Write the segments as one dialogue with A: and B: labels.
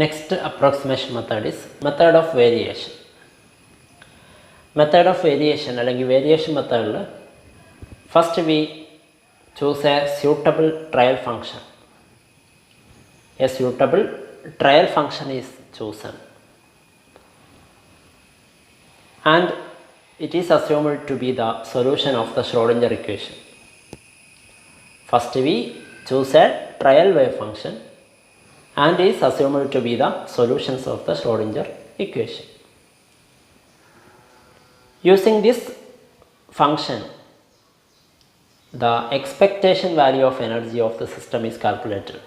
A: Next approximation method is method of variation. Method of variation അല്ലെങ്കിൽ variation മെത്തേഡിൽ first we choose a suitable trial function. A suitable trial function is chosen and it is assumed to be the solution of the Schrödinger equation. First we choose a trial wave function and is assumed to be the solutions of the Schrödinger equation. Using this function, the expectation value of energy of the system is calculated.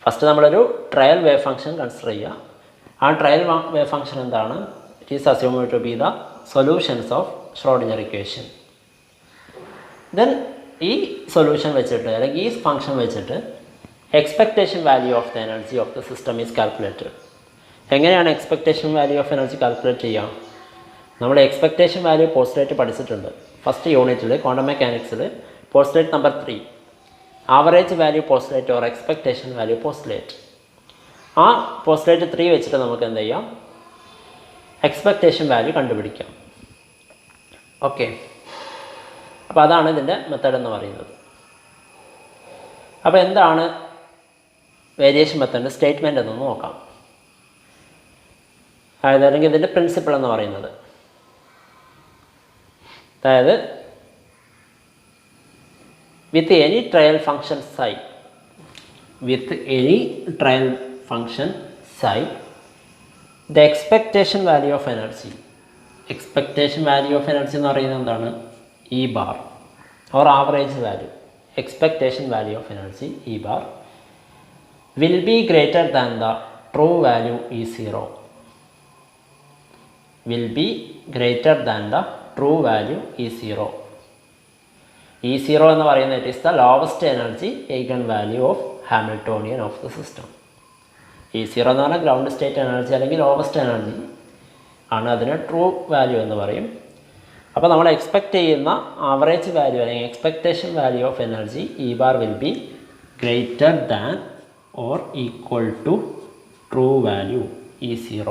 A: First നമ്മളൊരു trial wave function consider ചെയ്യുക. ആ trial wave function എന്താണ്? It is assumed to be the solutions of Schrodinger equation. Then ഈ solution വെച്ചിട്ട് അല്ലെങ്കിൽ ഈ function വെച്ചിട്ട് expectation value of the energy of the system is calculated. എങ്ങനെയാണ് expectation value of energy calculate ചെയ്യുക? നമ്മൾ expectation value postulate പഠിച്ചിട്ടുണ്ട്. First യൂണിറ്റിൽ ക്വാണ്ടം മെക്കാനിക്സിൽ postulate number 3 average value postulate or expectation value postulate. ആ പോസ്റ്റുലേറ്റ് 3 വെച്ചിട്ട് നമുക്ക് എന്ത് ചെയ്യാം? എക്സ്പെക്റ്റേഷൻ വാല്യൂ കണ്ടുപിടിക്കാം. ഓക്കെ, അപ്പോൾ അതാണ് ഇതിൻ്റെ മെത്തേഡ് എന്ന് പറയുന്നത്. അപ്പോൾ എന്താണ് വേരിയേഷൻ മെത്തേഡിൻ്റെ സ്റ്റേറ്റ്മെൻറ്റ് എന്നൊന്ന് നോക്കാം. അതായത് അല്ലെങ്കിൽ ഇതിൻ്റെ പ്രിൻസിപ്പിൾ എന്ന് പറയുന്നത്, അതായത് with any trial function psi, with any trial function psi, the expectation value of energy, expectation value of energy എന്ന് പറയുന്നത് എന്താണ്? E bar or average value, expectation value of energy E bar will be greater than the true value E0, will be greater than the true value E0. E0 എന്ന് പറയുന്നത് it is the lowest energy eigenvalue of Hamiltonian of the system. E0 എന്ന് പറഞ്ഞാൽ ground state energy അല്ലെങ്കിൽ lowest energy ആണ്, അതിന് true value എന്ന് പറയും. അപ്പോൾ നമ്മൾ എക്സ്പെക്റ്റ് ചെയ്യുന്ന ആവറേജ് വാല്യൂ അല്ലെങ്കിൽ expectation value of energy E bar will be greater than or equal to true value E0.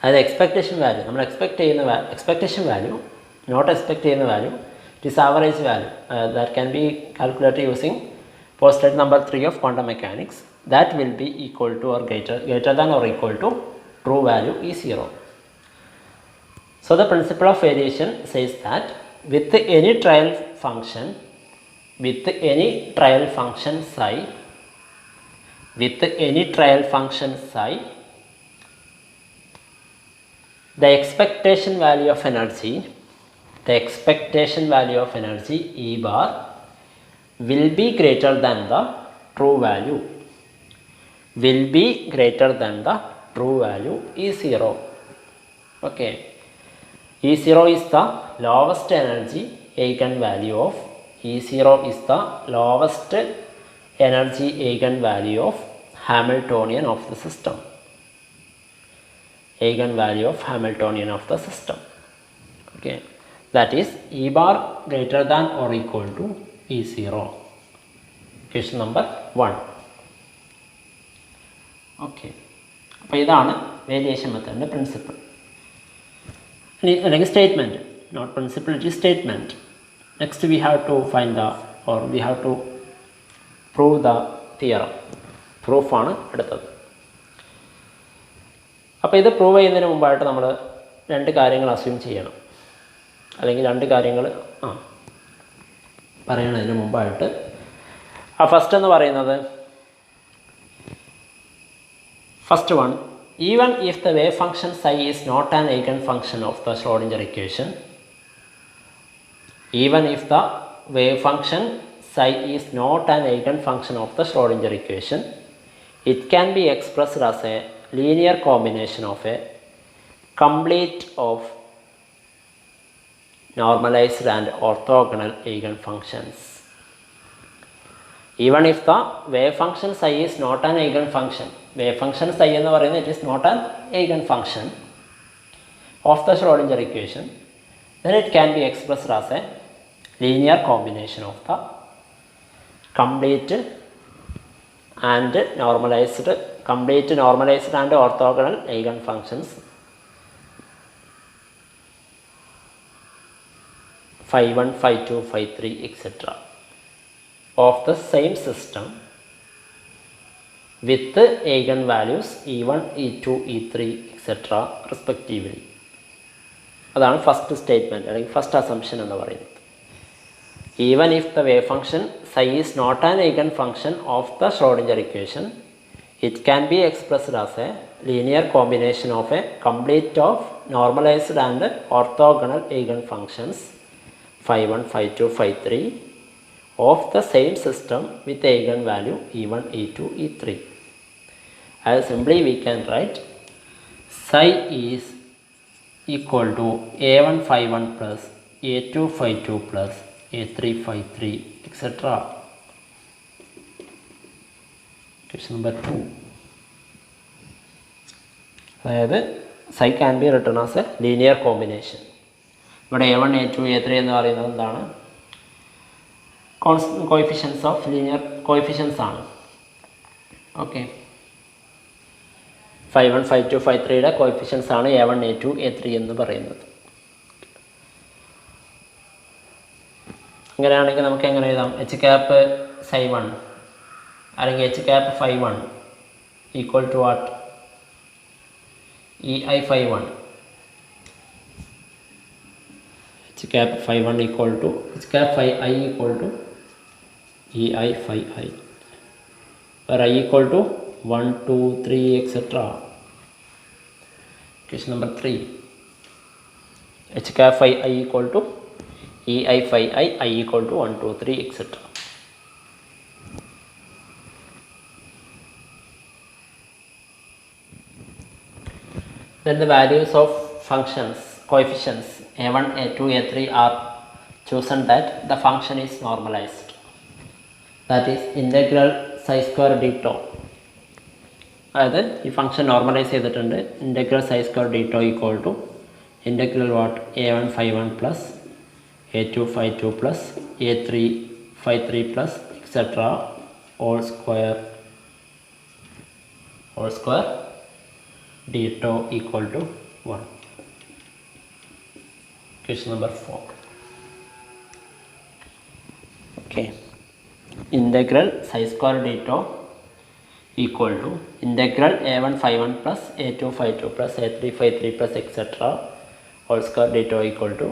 A: അതായത് എക്സ്പെക്റ്റേഷൻ വാല്യൂ, നമ്മൾ എക്സ്പെക്റ്റേഷൻ വാല്യൂ, നോട്ട് എക്സ്പെക്റ്റ് ചെയ്യുന്ന value, it is average value that can be calculated using postulate number 3 of quantum mechanics. That will be equal to or greater than or equal to true value E0. So the principle of variation says that with any trial function psi, the expectation value of energy E bar will be greater than the true value, E0. Okay. E0 is the lowest energy eigenvalue of Hamiltonian of the system. Okay, that is E bar greater than or equal to E0. Question number 1. Okay, അപ്പോൾ ഇതാണ് variation മെത്തേഡിൻ്റെ principle അല്ലെങ്കിൽ statement. Not principle, it is statement. Next we have to find the or we have to prove the theorem. പ്രൂഫാണ് അടുത്തത്. അപ്പോൾ ഇത് prove ചെയ്യുന്നതിന് മുമ്പായിട്ട് നമ്മൾ 2 കാര്യങ്ങൾ അസ്യൂം ചെയ്യണം, അല്ലെങ്കിൽ 2 കാര്യങ്ങൾ പറയണതിന് മുമ്പായിട്ട് ഫസ്റ്റ് എന്ന് പറയുന്നത്, first one, even if the wave function psi is not an eigenfunction of the Schrödinger equation, even if the wave function psi is not an eigenfunction of the Schrödinger equation, it can be expressed as a linear combination of a complete of normalized and orthogonal eigenfunctions. Even if the wave function psi is not an eigenfunction, wave function psi എന്ന് പറയുന്നത് it is not an eigenfunction of the Schrödinger equation, then it can be expressed as a linear combination of the complete and normalized, complete normalized and orthogonal eigenfunctions phi 1, phi 2, phi 3, etc. of the same system with eigenvalues e1, e2, e3, etc. respectively. അതാണ് first statement അല്ലെങ്കിൽ first assumption എന്ന് പറയുന്നത്. Even if the wave function psi is not an eigenfunction of the Schrodinger equation, it can be expressed as a linear combination of a complete of normalized and orthogonal eigenfunctions phi 1, phi 2, phi 3 of the same system with eigenvalue e1, e2, e3. As simply we can write psi is equal to a1 phi 1 plus a2 phi 2 plus a3 phi 3, etc. Question number 2. അതായത് psi can be written as a linear combination. ഇവിടെ a1, a2, a3 എന്ന് പറയുന്നത് എന്താണ്? Coefficients of linear coefficients ആണ്. Okay, phi 1, phi 2, phi 3യുടെ coefficients ആണ് a1, a2, a3 എന്ന് പറയുന്നത്. അങ്ങനെയാണെങ്കിൽ നമുക്ക് എങ്ങനെ എഴുതാം? h ക്യാപ്പ് psi 1 അല്ലെങ്കിൽ h cap phi 1 equal to what? ei phi 1. h cap phi 1 equal to h cap phi I equal to ei phi I, where I equal to 1, 2, 3, etc. Question number 3. h cap phi I equal to ei phi I equal to 1, 2, 3, etc. Then the values of functions, coefficients a1, a2, a3 are chosen that the function is normalized. That is integral psi square d tau. അതായത് ഈ function normalise ചെയ്തിട്ടുണ്ട്. Integral psi square d tau equal to integral what a1 phi 1 plus a2 phi 2 plus a3 phi 3 plus etcetera whole square d tau equal to 1. Question number 4. Okay, integral psi square d tau equal to integral a1 phi 1 plus a2 phi 2 plus a3 phi 3 plus etc. whole square d tau equal to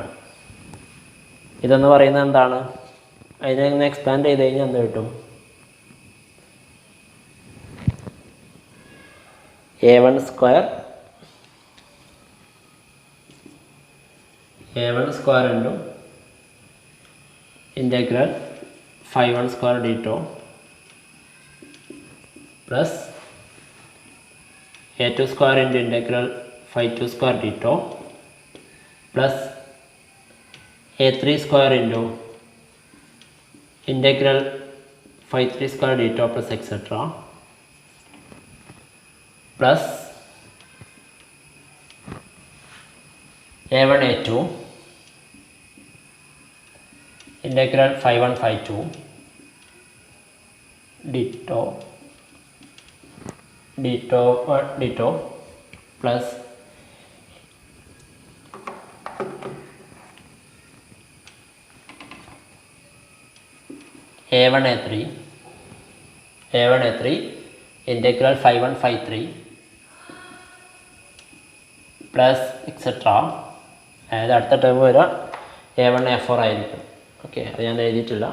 A: 1. ഇതെന്ന് പറയുന്നത് എന്താണ്? അതിനെ ഇങ്ങനെ expand ചെയ്ത് കഴിഞ്ഞാൽ എന്ത് കിട്ടും? a1 square into integral phi 1 square d tau plus a2 square into integral phi 2 square d tau plus a3 square into integral phi 3 square d tau plus etc. plus a1 a2 integral phi 1 phi 2 d tau plus a1 a3 integral phi 1 phi 3 plus etcetera. അതായത് അടുത്ത term വരിക a1 a4 ആയിരിക്കും. Okay, അത് ഞാൻ എഴുതിയിട്ടില്ല.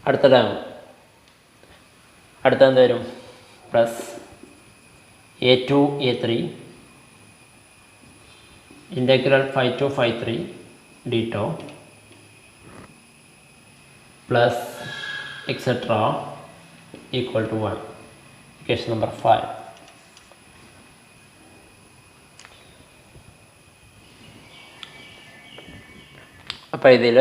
A: അടുത്ത term എന്ത് വരും? Plus a2 a3 integral phi 2 phi 3 d tau plus etc. equal to 1. Question number 5. അപ്പോൾ ഇതിൽ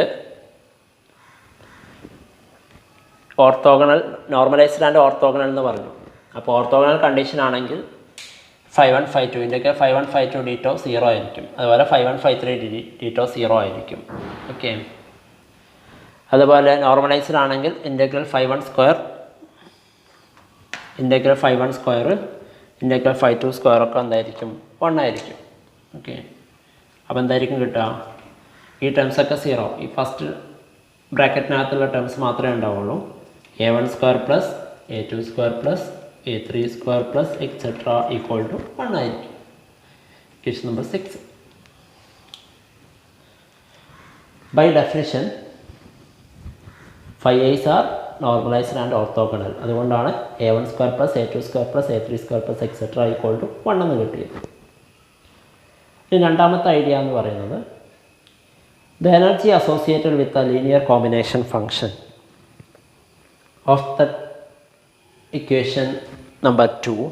A: ഓർത്തോഗണൽ, നോർമലൈസ്ഡ് ആൻഡ് ഓർത്തോഗണൽ എന്ന് പറഞ്ഞു. അപ്പോൾ ഓർത്തോഗണൽ കണ്ടീഷൻ ആണെങ്കിൽ phi 1 phi 2 ഇൻ്റെയൊക്കെ phi 1 phi 2 d tau 0 ആയിരിക്കും. അതുപോലെ phi 1 phi 3 d tau 0 ആയിരിക്കും. ഓക്കെ, അതുപോലെ നോർമലൈസ്ഡ് ആണെങ്കിൽ integral phi 1 square integral phi 1 square integral phi 2 square ഒക്കെ എന്തായിരിക്കും 1 ആയിരിക്കും. ഓക്കെ, അപ്പോൾ എന്തായിരിക്കും കിട്ടുക? ഈ ടേംസൊക്കെ 0, ഈ ഫസ്റ്റ് ബ്രാക്കറ്റിനകത്തുള്ള ടേംസ് മാത്രമേ ഉണ്ടാവുള്ളൂ. a1 square plus a2 square plus a3 square plus etcetera equal to 1 ആയിരിക്കും. Question number 6. By definition, phi a's are normalized and orthogonal. അതുകൊണ്ടാണ് a1 square plus a2 square plus a3 square plus etcetera equal to 1 എന്ന് കിട്ടിയത്. ഇനി രണ്ടാമത്തെ idea എന്ന് പറയുന്നത് the energy associated with the linear combination function of the equation number 2.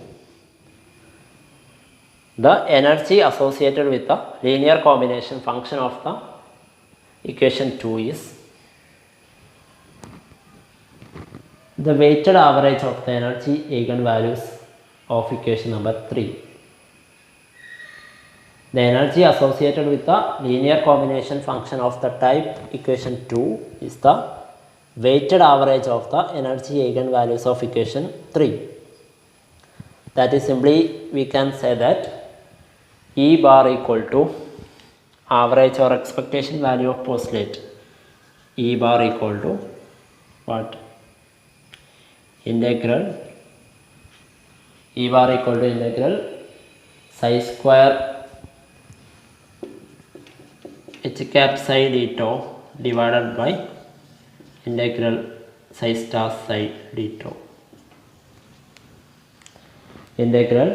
A: The energy associated with the linear combination function of the equation 2 is the weighted average of the energy eigenvalues of equation number 3. The energy associated with the linear combination function of the type equation 2 is the weighted average of the energy eigenvalues of equation 3. That is, simply we can say that E bar equal to average or expectation value of postulate. E bar equal to what? Integral E bar equal to integral psi square h cap psi d tau divided by integral psi star psi d tau. Integral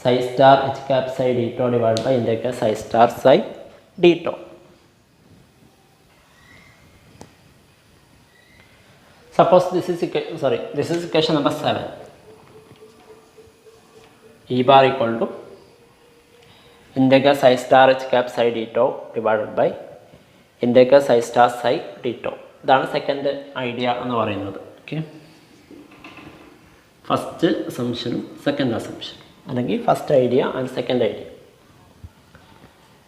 A: psi star h cap psi d tau divided by integral psi star psi d tau. Suppose this is equation number 7. E bar equal to integral psi star h cap psi d tau divided by integral psi star psi d tau. ഇതാണ് second idea എന്ന് പറയുന്നത്. Okay, first അസംഷനും second അസംഷനും, അല്ലെങ്കിൽ first idea and second idea.